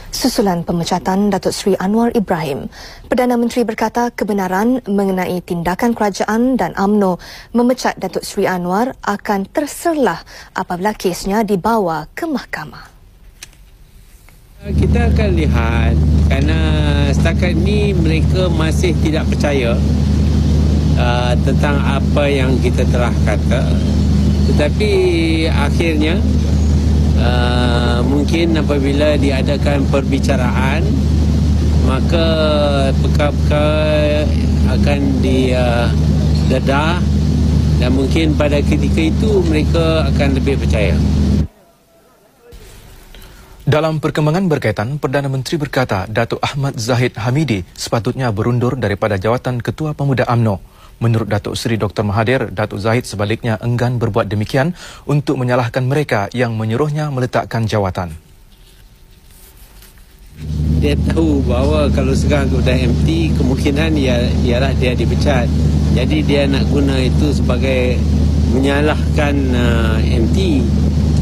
Susulan pemecatan Datuk Seri Anwar Ibrahim, Perdana Menteri berkata kebenaran mengenai tindakan kerajaan dan UMNO memecat Datuk Seri Anwar akan terserlah apabila kesnya dibawa ke mahkamah. Kita akan lihat kerana setakat ini mereka masih tidak percaya tentang apa yang kita telah kata. Tetapi akhirnya mungkin apabila diadakan perbicaraan, maka perkara-perkara akan didedah dan mungkin pada ketika itu mereka akan lebih percaya. Dalam perkembangan berkaitan, Perdana Menteri berkata Datuk Ahmad Zahid Hamidi sepatutnya berundur daripada jawatan Ketua Pemuda UMNO. Menurut Datuk Seri Dr. Mahathir, Datuk Zahid sebaliknya enggan berbuat demikian untuk menyalahkan mereka yang menyuruhnya meletakkan jawatan. Dia tahu bahawa kalau sekarang kepada MT, kemungkinan ialah dia dipecat. Jadi dia nak guna itu sebagai menyalahkan MT.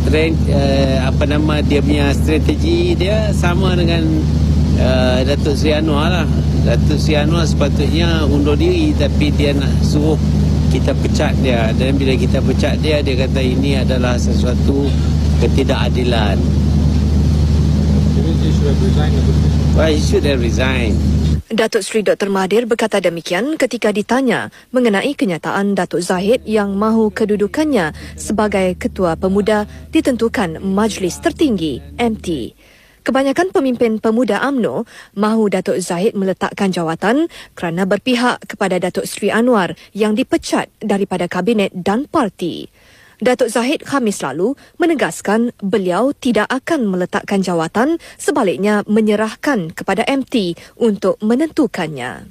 Dia punya strategi dia sama dengan Datuk Seri Anwar lah. Datuk Seri Anwar sepatutnya undur diri, tapi dia nak suruh kita pecat dia, dan bila kita pecat dia, dia kata ini adalah sesuatu ketidakadilan. He should have resigned. Datuk Seri Dr. Mahathir berkata demikian ketika ditanya mengenai kenyataan Datuk Zahid yang mahu kedudukannya sebagai Ketua Pemuda ditentukan Majlis Tertinggi MT. Kebanyakan pemimpin pemuda UMNO mahu Datuk Zahid meletakkan jawatan kerana berpihak kepada Datuk Seri Anwar yang dipecat daripada Kabinet dan parti. Datuk Zahid Khamis lalu menegaskan beliau tidak akan meletakkan jawatan, sebaliknya menyerahkan kepada MT untuk menentukannya.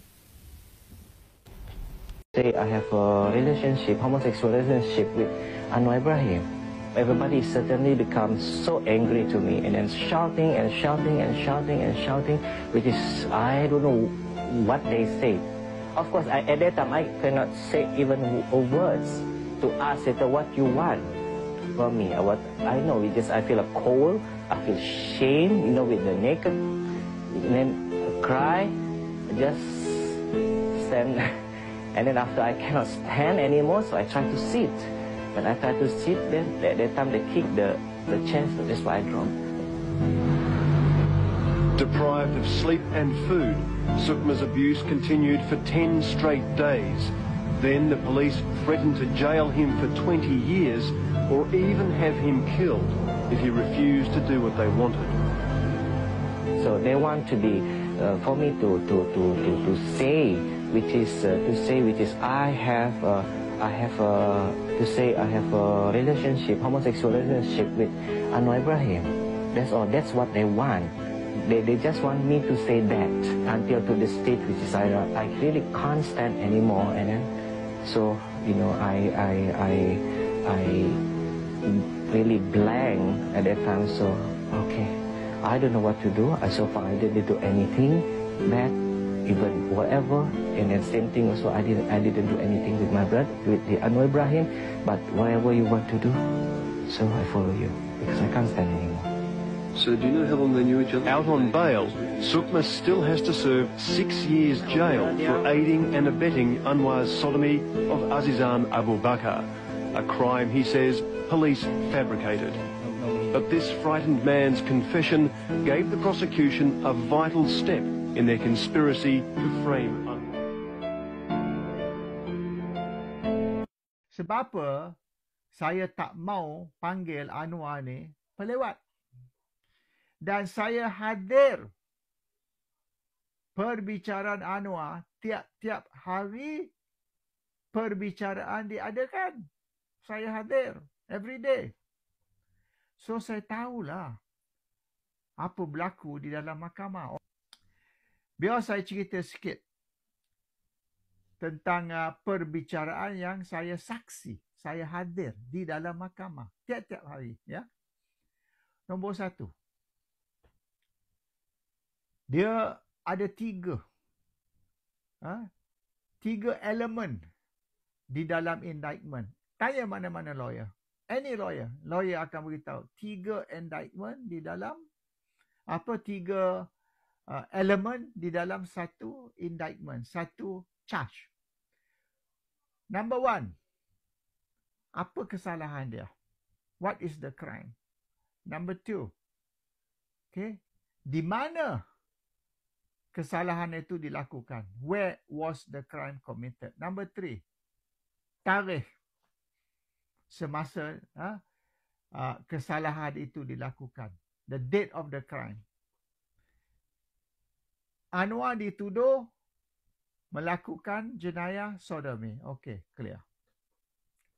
I have a homosexual relationship with Anwar Ibrahim. Everybody certainly becomes so angry to me and then shouting, which is, I don't know what they say. Of course, at that time, I cannot say even words to ask it what you want from me. I know, I feel a cold, I feel shame, with the naked, and then cry, just stand, and then after I cannot stand anymore, so I try to sit. When I try to sit, then at that time they kick the chair, so that's why I dropped. Deprived of sleep and food, Sukma's abuse continued for 10 straight days. Then the police threatened to jail him for 20 years or even have him killed if he refused to do what they wanted. So they want to be for me to say which is I have a relationship, homosexual relationship with Anwar Ibrahim. That's all. That's what they want. They just want me to say that until to the stage which is I really can't stand anymore, and then so I really blank at that time. So okay, I don't know what to do. So far I didn't do anything bad, even whatever, and then same thing also I didn't do anything with my brother, with the Anwar Ibrahim. But whatever you want to do, so I follow you because I can't stand anymore. So do you know how long they knew each other? Out on bail, Sukma still has to serve 6 years jail for aiding and abetting Anwar's sodomy of Azizan Abu Bakr, a crime he says police fabricated. But this frightened man's confession gave the prosecution a vital step in their conspiracy to frame Anwar. Sebab apa saya tak mau panggil Anwar ni pelewat? Dan saya hadir perbicaraan Anwar tiap-tiap hari perbicaraan diadakan. Saya hadir every day. So saya tahulah apa berlaku di dalam mahkamah. Biar saya cerita sikit tentang perbicaraan yang saya saksi, saya hadir di dalam mahkamah tiap-tiap hari, ya. Nombor 1. Dia ada 3 elemen di dalam indictment. Tanya mana-mana lawyer. Any lawyer akan beritahu 3 indictment di dalam tiga elemen di dalam satu indictment, satu charge. Number one, apa kesalahan dia? What is the crime? Number two, okay, di mana kesalahan itu dilakukan? Where was the crime committed? Number three, tarikh semasa kesalahan itu dilakukan. The date of the crime. Anwar dituduh melakukan jenayah sodomi. Okey, clear.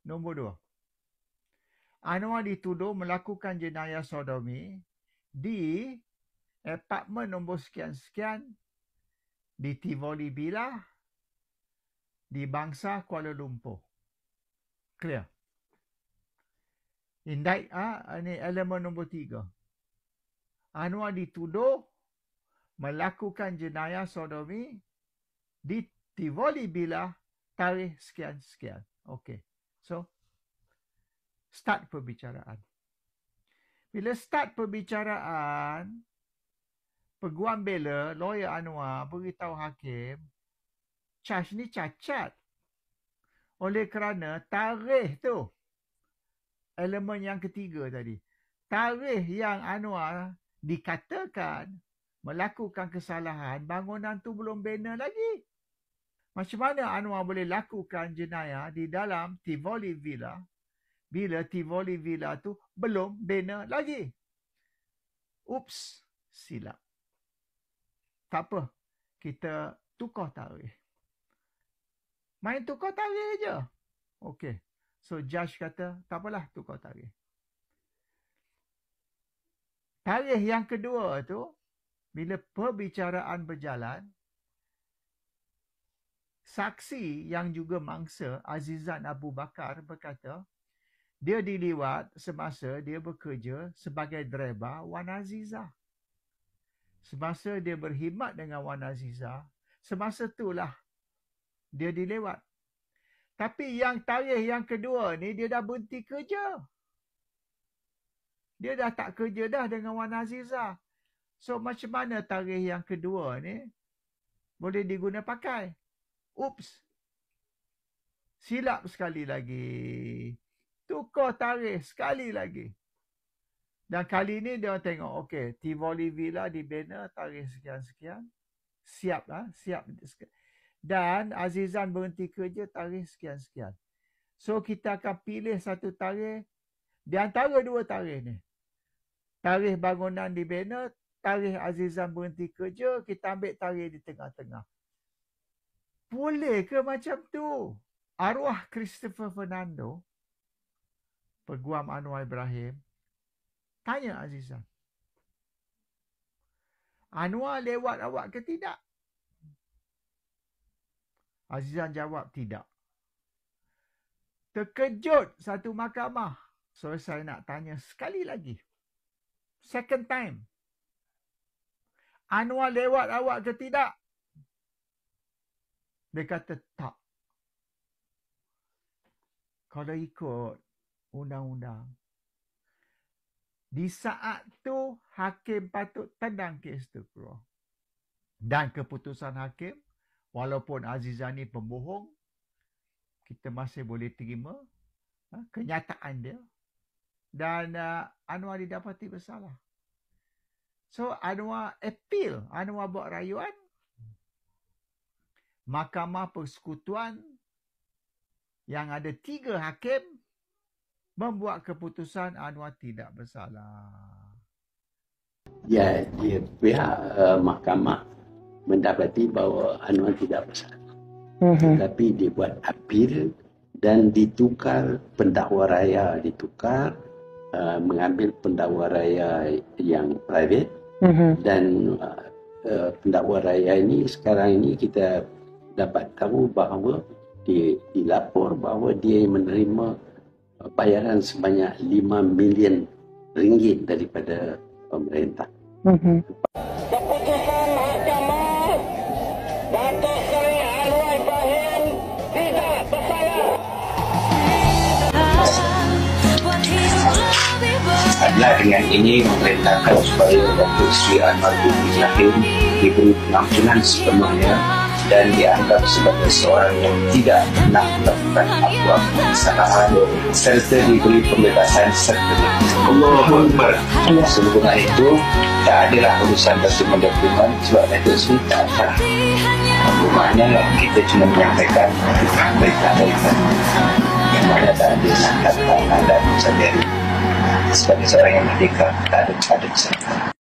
Nombor dua. Anwar dituduh melakukan jenayah sodomi di apartmen nombor sekian-sekian di Tivoli Villa di Bangsa Kuala Lumpur. Clear. Ini elemen nombor tiga. Anwar dituduh melakukan jenayah sodomi di Tivoli Villa tarikh sekian-sekian. Okey. So, start perbicaraan. Bila start perbicaraan, peguam bela, lawyer Anwar beritahu hakim, charge ni cacat. Oleh kerana tarikh tu, elemen yang ketiga tadi, tarikh yang Anwar dikatakan melakukan kesalahan, bangunan tu belum bina lagi. Macam mana Anwar boleh lakukan jenayah di dalam Tivoli Villa bila Tivoli Villa tu belum bina lagi? Ups, silap. Tak apa, kita tukar tarikh. Main tukar tarikh je. Okey. So judge kata, tak apalah tukar tarikh. Tarikh yang kedua tu, bila perbicaraan berjalan, saksi yang juga mangsa, Azizan Abu Bakar berkata, dia diliwat semasa dia bekerja sebagai driver Wan Azizah. Semasa dia berkhidmat dengan Wan Azizah, semasa itulah dia dilewat. Tapi yang tarikh yang kedua ni, dia dah berhenti kerja. Dia dah tak kerja dah dengan Wan Azizah. So macam mana tarikh yang kedua ni boleh diguna pakai? Ups. Silap sekali lagi. Tukar tarikh sekali lagi. Dan kali ni dia tengok, okey, Tivoli Villa dibina tarikh sekian-sekian. Siap lah, siap. Dan Azizan berhenti kerja tarikh sekian-sekian. So kita akan pilih satu tarikh di antara dua tarikh ni. Tarikh bangunan dibina, tarikh Azizan berhenti kerja, kita ambil tarikh di tengah-tengah. Boleh ke macam tu? Arwah Christopher Fernando, peguam Anwar Ibrahim, tanya Azizan, Anwar lewat awak ke tidak? Azizan jawab tidak. Terkejut satu mahkamah. So saya nak tanya sekali lagi. Second time. Anwar lewat awak ke tidak? Dia kata tak. Kalau ikut undang-undang, di saat tu hakim patut tendang kes tu keluar. Dan keputusan hakim, walaupun Azizan ni pembohong, kita masih boleh terima kenyataan dia. Dan Anwar didapati bersalah. So Anwar appeal, Anwar buat rayuan. Mahkamah Persekutuan yang ada 3 hakim membuat keputusan Anwar tidak bersalah. Ya, pihak mahkamah mendapati bahawa Anwar tidak bersalah. Tapi dia buat appeal dan ditukar pendakwa raya, mengambil pendakwa raya yang private. Dan pendakwa raya ini sekarang ini kita dapat tahu bahawa dia dilapor bahawa dia menerima bayaran sebanyak 5 million ringgit daripada pemerintah. Keputusan mahkamah, Datuk Seri Anwar Ibrahim tidak bersalah. Nah, dengan ini memerintahkan supaya Datuk Seri Anwar bin Ibrahim diberi pengampunan sepenuhnya dan dianggap sebagai seorang yang tidak pernah melakukan apa-apa kesalahan serta diberi pembebasan serta Allahu Akbar. Sehubungan itu, tak adalah urusan dokumen-dokumen sebab Datuk Seri tak ada. Maknanya kita cuma menyampaikan berita daripada yang mana tak ada kata-kata dan sebagai seorang yang merdeka tak ada kesalahan.